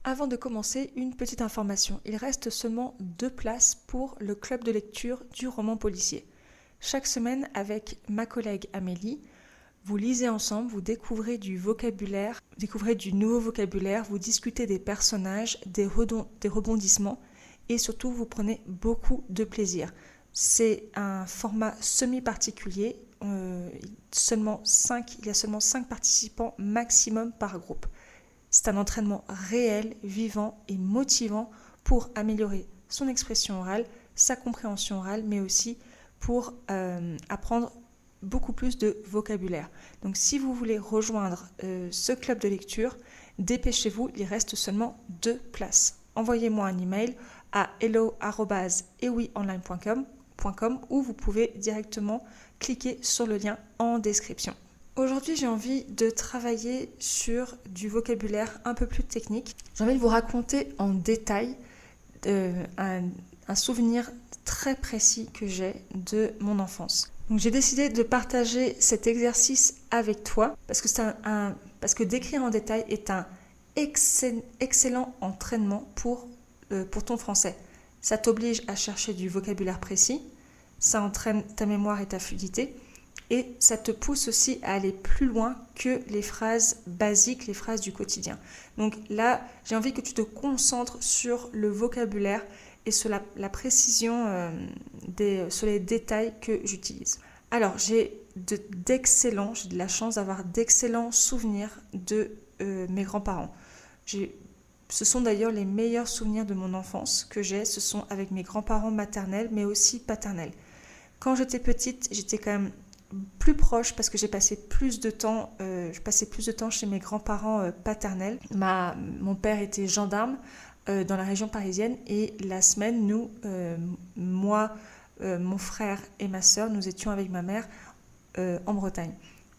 Avant de commencer, une petite information. Il reste seulement 2 places pour le club de lecture du roman policier. Chaque semaine, avec ma collègue Amélie, vous lisez ensemble, vous découvrez du vocabulaire, vous découvrez du nouveau vocabulaire, vous discutez des personnages, des rebondissements et surtout vous prenez beaucoup de plaisir. C'est un format semi-particulier, il y a seulement 5 participants maximum par groupe. C'est un entraînement réel, vivant et motivant pour améliorer son expression orale, sa compréhension orale, mais aussi pour apprendre beaucoup plus de vocabulaire. Donc si vous voulez rejoindre ce club de lecture, dépêchez-vous, il reste seulement 2 places. Envoyez-moi un email à hello@eouionline.com ou vous pouvez directement cliquer sur le lien en description. Aujourd'hui, j'ai envie de travailler sur du vocabulaire un peu plus technique. J'ai envie de vous raconter en détail un souvenir très précis que j'ai de mon enfance. Donc, j'ai décidé de partager cet exercice avec toi parce que d'écrire en détail est un excellent entraînement pour ton français. Ça t'oblige à chercher du vocabulaire précis, ça entraîne ta mémoire et ta fluidité. Et ça te pousse aussi à aller plus loin que les phrases basiques, les phrases du quotidien. Donc là, j'ai envie que tu te concentres sur le vocabulaire et sur la précision sur les détails que j'utilise. Alors, j'ai de la chance d'avoir d'excellents souvenirs de mes grands-parents. Ce sont d'ailleurs les meilleurs souvenirs de mon enfance que j'ai. Ce sont avec mes grands-parents maternels, mais aussi paternels. Quand j'étais petite, j'étais quand même plus proche parce que j'ai passé plus de temps chez mes grands-parents paternels. Mon père était gendarme dans la région parisienne et la semaine, moi, mon frère et ma sœur, nous étions avec ma mère en Bretagne.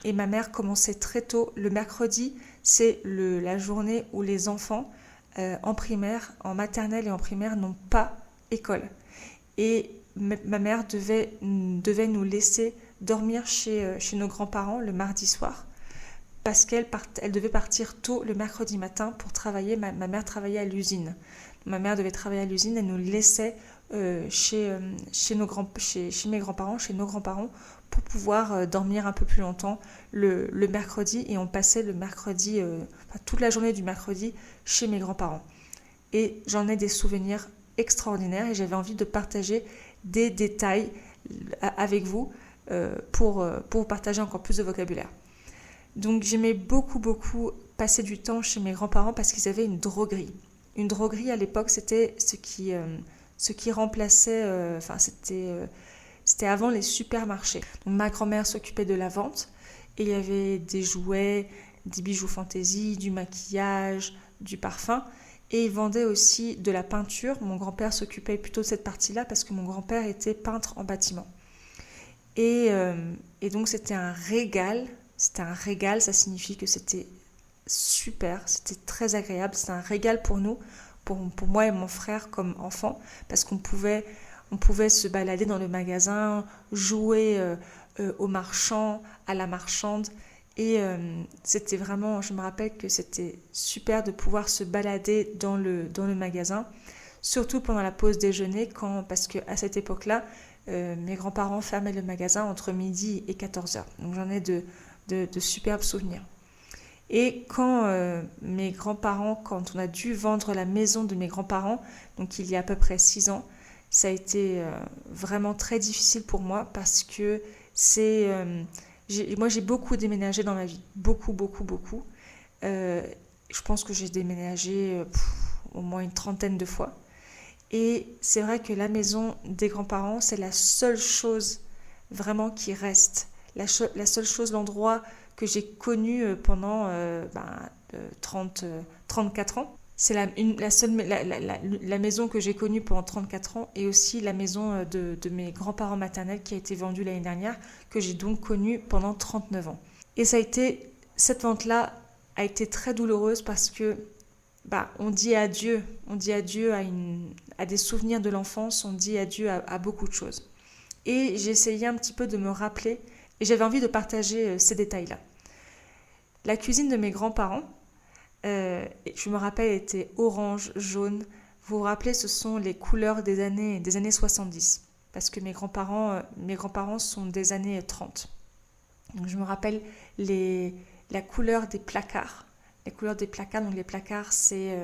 Et ma mère commençait très tôt. Le mercredi, c'est la journée où les enfants en primaire, en maternelle et en primaire n'ont pas école. Et ma mère devait nous laisser dormir chez nos grands-parents le mardi soir parce qu'elle devait partir tôt le mercredi matin pour travailler. Ma mère travaillait à l'usine. Ma mère devait travailler à l'usine, elle nous laissait chez mes grands-parents, chez nos grands-parents pour pouvoir dormir un peu plus longtemps le mercredi et on passait le mercredi, toute la journée du mercredi chez mes grands-parents. Et j'en ai des souvenirs extraordinaires et j'avais envie de partager des détails avec vous pour partager encore plus de vocabulaire. Donc j'aimais beaucoup passer du temps chez mes grands-parents parce qu'ils avaient une droguerie. Une droguerie à l'époque, c'était ce qui remplaçait, c'était avant les supermarchés. Donc ma grand-mère s'occupait de la vente et il y avait des jouets, des bijoux fantaisie, du maquillage, du parfum. Et ils vendaient aussi de la peinture. Mon grand-père s'occupait plutôt de cette partie-là parce que mon grand-père était peintre en bâtiment. Et donc c'était un régal. C'était un régal, ça signifie que c'était super, c'était très agréable. C'était un régal pour nous, pour moi et mon frère comme enfants, parce qu'on pouvait se balader dans le magasin, jouer aux marchands, à la marchande. Et c'était vraiment, je me rappelle que c'était super de pouvoir se balader dans le magasin, surtout pendant la pause déjeuner, parce qu'à cette époque-là, mes grands-parents fermaient le magasin entre midi et 14h. Donc j'en ai de superbes souvenirs. Et quand mes grands-parents, quand on a dû vendre la maison de mes grands-parents, donc il y a à peu près 6 ans, ça a été vraiment très difficile pour moi parce que moi j'ai beaucoup déménagé dans ma vie, beaucoup. Je pense que j'ai déménagé au moins une 30aine de fois. Et c'est vrai que la maison des grands-parents, c'est la seule chose vraiment qui reste. La seule chose, l'endroit que j'ai connu pendant 34 ans. C'est la maison que j'ai connue pendant 34 ans et aussi la maison de mes grands-parents maternels qui a été vendue l'année dernière, que j'ai donc connue pendant 39 ans. Et cette vente-là a été très douloureuse parce que on dit adieu à des souvenirs de l'enfance, on dit adieu à beaucoup de choses. Et j'ai essayé un petit peu de me rappeler et j'avais envie de partager ces détails-là. La cuisine de mes grands-parents, Je me rappelle, était orange, jaune. Vous vous rappelez, ce sont les couleurs des années 70. Parce que mes grands-parents sont des années 30. Donc je me rappelle la couleur des placards. Les couleurs des placards, donc les placards, c'est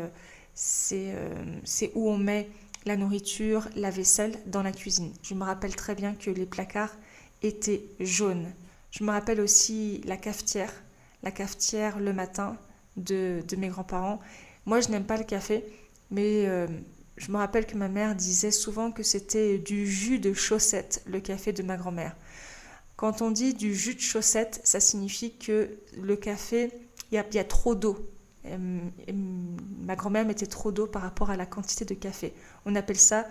où on met la nourriture, la vaisselle dans la cuisine. Je me rappelle très bien que les placards étaient jaunes. Je me rappelle aussi la cafetière le matin de mes grands-parents. Moi, je n'aime pas le café, mais je me rappelle que ma mère disait souvent que c'était du jus de chaussette, le café de ma grand-mère. Quand on dit du jus de chaussette, ça signifie que le café, il y a trop d'eau. Ma grand-mère mettait trop d'eau par rapport à la quantité de café. On appelle ça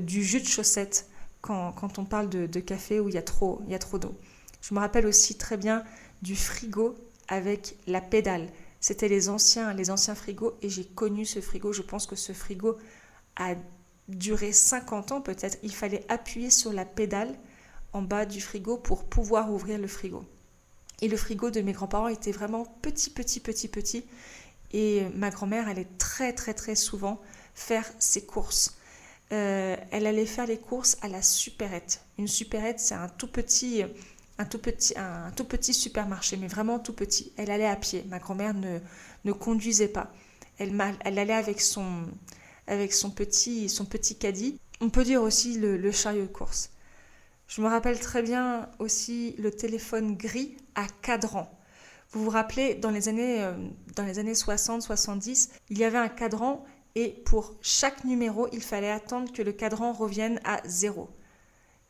du jus de chaussette quand on parle de café où il y a trop d'eau. Je me rappelle aussi très bien du frigo avec la pédale. C'était les anciens frigos et j'ai connu ce frigo. Je pense que ce frigo a duré 50 ans peut-être. Il fallait appuyer sur la pédale en bas du frigo pour pouvoir ouvrir le frigo. Et le frigo de mes grands-parents était vraiment petit. Et ma grand-mère allait très très très souvent faire ses courses. Elle allait faire les courses à la supérette. Une supérette, c'est un tout petit supermarché, mais vraiment tout petit. Elle allait à pied. Ma grand-mère ne conduisait pas. Elle allait avec son petit caddie. On peut dire aussi le chariot de course. Je me rappelle très bien aussi le téléphone gris à cadran. Vous vous rappelez, dans les années 60-70, il y avait un cadran et pour chaque numéro, il fallait attendre que le cadran revienne à 0.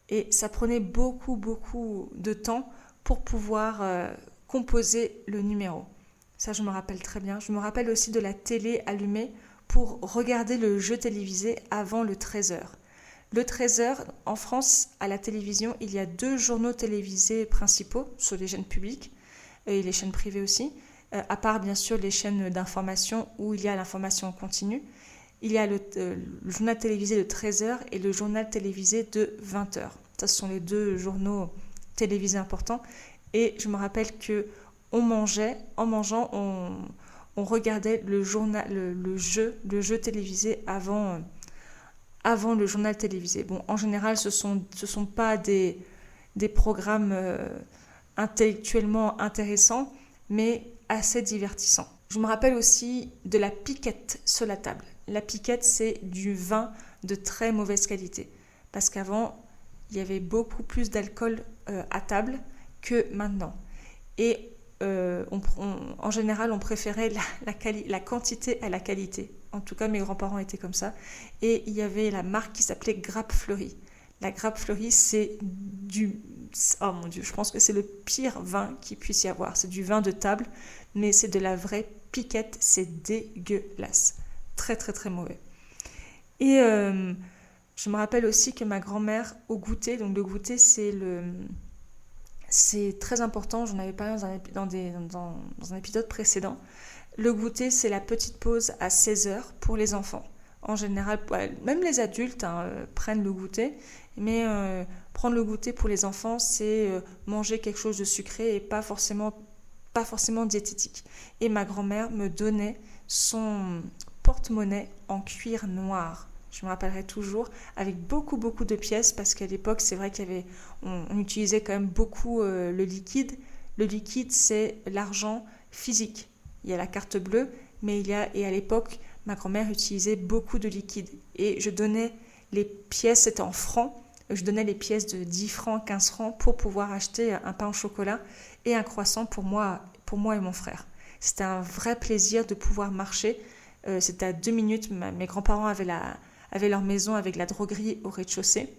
Et ça prenait beaucoup de temps pour pouvoir composer le numéro. Ça, je me rappelle très bien. Je me rappelle aussi de la télé allumée pour regarder le jeu télévisé avant le 13h. Le 13h, en France, à la télévision, il y a 2 journaux télévisés principaux sur les chaînes publiques et les chaînes privées aussi, à part bien sûr les chaînes d'information où il y a l'information en continu. Il y a le journal télévisé de 13h et le journal télévisé de 20h. Ça, ce sont les 2 journaux télévisés importants. Et je me rappelle qu'en mangeant, on regardait le jeu télévisé avant le journal télévisé. Bon, en général, ce sont pas des programmes intellectuellement intéressants, mais assez divertissants. Je me rappelle aussi de la piquette sur la table. La piquette, c'est du vin de très mauvaise qualité. Parce qu'avant, il y avait beaucoup plus d'alcool à table que maintenant. Et en général, on préférait la quantité à la qualité. En tout cas, mes grands-parents étaient comme ça. Et il y avait la marque qui s'appelait Grappe Fleurie. La Grappe Fleurie, c'est oh mon Dieu, je pense que c'est le pire vin qu'il puisse y avoir. C'est du vin de table, mais c'est de la vraie piquette. C'est dégueulasse. Très, très, très mauvais. Et je me rappelle aussi que ma grand-mère, au goûter, donc le goûter, c'est très important, j'en avais parlé dans un épisode précédent. Le goûter, c'est la petite pause à 16h pour les enfants. En général, même les adultes prennent le goûter, mais prendre le goûter pour les enfants, c'est manger quelque chose de sucré et pas forcément diététique. Et ma grand-mère me donnait son porte-monnaie en cuir noir. Je me rappellerai toujours, avec beaucoup de pièces, parce qu'à l'époque, c'est vrai on utilisait quand même beaucoup le liquide. Le liquide, c'est l'argent physique. Il y a la carte bleue, et à l'époque, ma grand-mère utilisait beaucoup de liquide. Et je donnais les pièces, c'était en francs, je donnais les pièces de 10 francs, 15 francs pour pouvoir acheter un pain au chocolat et un croissant pour moi et mon frère. C'était un vrai plaisir de pouvoir marcher. C'était à 2 minutes, mes grands-parents avaient leur maison avec la droguerie au rez-de-chaussée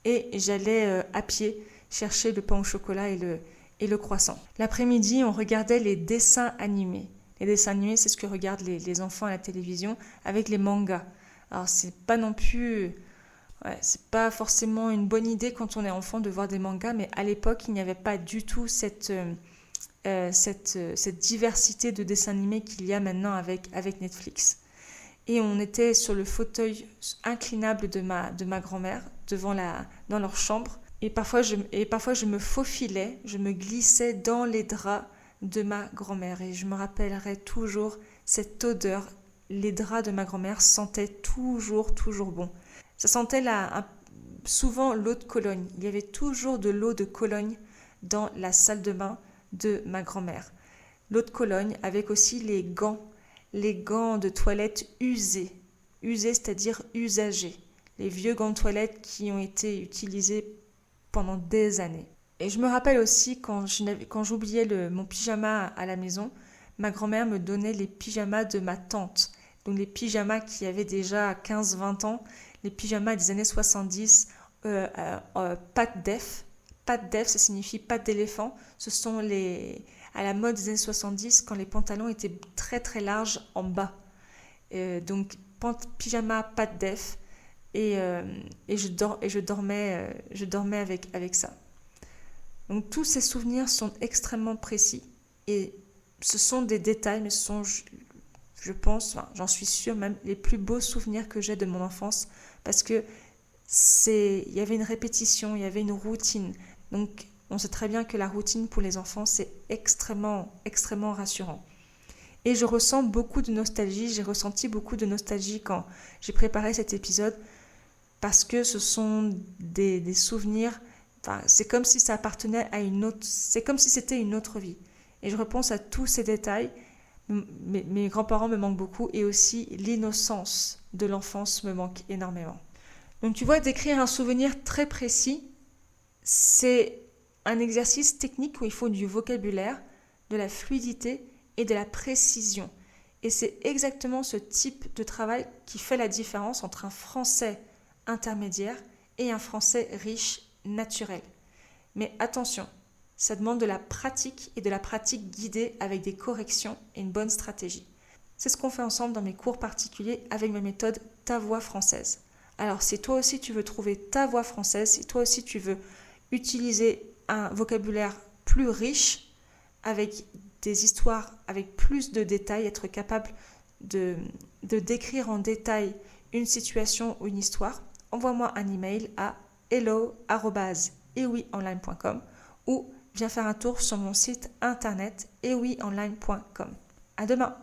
et j'allais à pied chercher le pain au chocolat et le croissant. L'après-midi, on regardait les dessins animés. Les dessins animés, c'est ce que regardent les enfants à la télévision avec les mangas. Alors, c'est pas forcément une bonne idée quand on est enfant de voir des mangas, mais à l'époque, il n'y avait pas du tout cette diversité de dessins animés qu'il y a maintenant avec Netflix. Et on était sur le fauteuil inclinable de ma grand-mère dans leur chambre. Et parfois, je me faufilais, je me glissais dans les draps de ma grand-mère. Et je me rappellerai toujours cette odeur, les draps de ma grand-mère sentaient toujours bon. Ça sentait souvent l'eau de Cologne. Il y avait toujours de l'eau de Cologne dans la salle de bain de ma grand-mère. L'eau de Cologne avec aussi les gants de toilette usés, c'est-à-dire usagés. Les vieux gants de toilette qui ont été utilisés pendant des années. Et je me rappelle aussi quand j'oubliais mon pyjama à la maison, ma grand-mère me donnait les pyjamas de ma tante. Donc les pyjamas qui avaient déjà 15-20 ans, les pyjamas des années 70, pattes d'œuf. Pattes d'œuf, ça signifie pattes d'éléphant. Ce sont à la mode des années 70 quand les pantalons étaient très très larges en bas. Donc pyjama pattes d'œuf et je dormais avec ça. Donc tous ces souvenirs sont extrêmement précis et ce sont des détails, mais ce sont, je pense, j'en suis sûre, même les plus beaux souvenirs que j'ai de mon enfance parce que il y avait une répétition, il y avait une routine. Donc on sait très bien que la routine pour les enfants, c'est extrêmement, extrêmement rassurant. Et je ressens beaucoup de nostalgie, j'ai ressenti beaucoup de nostalgie quand j'ai préparé cet épisode parce que ce sont des souvenirs. C'est comme si ça appartenait à c'est comme si c'était une autre vie. Et je repense à tous ces détails. Mes grands-parents me manquent beaucoup et aussi l'innocence de l'enfance me manque énormément. Donc tu vois, d'écrire un souvenir très précis, c'est un exercice technique où il faut du vocabulaire, de la fluidité et de la précision. Et c'est exactement ce type de travail qui fait la différence entre un français intermédiaire et un français riche naturel. Mais attention, ça demande de la pratique et de la pratique guidée avec des corrections et une bonne stratégie. C'est ce qu'on fait ensemble dans mes cours particuliers avec ma méthode Ta Voix Française. Alors si toi aussi tu veux trouver ta voix française, si toi aussi tu veux utiliser un vocabulaire plus riche, avec des histoires avec plus de détails, être capable de décrire en détail une situation ou une histoire, envoie-moi un email à hello@eouionline.com ou viens faire un tour sur mon site internet eouionline.com. À demain!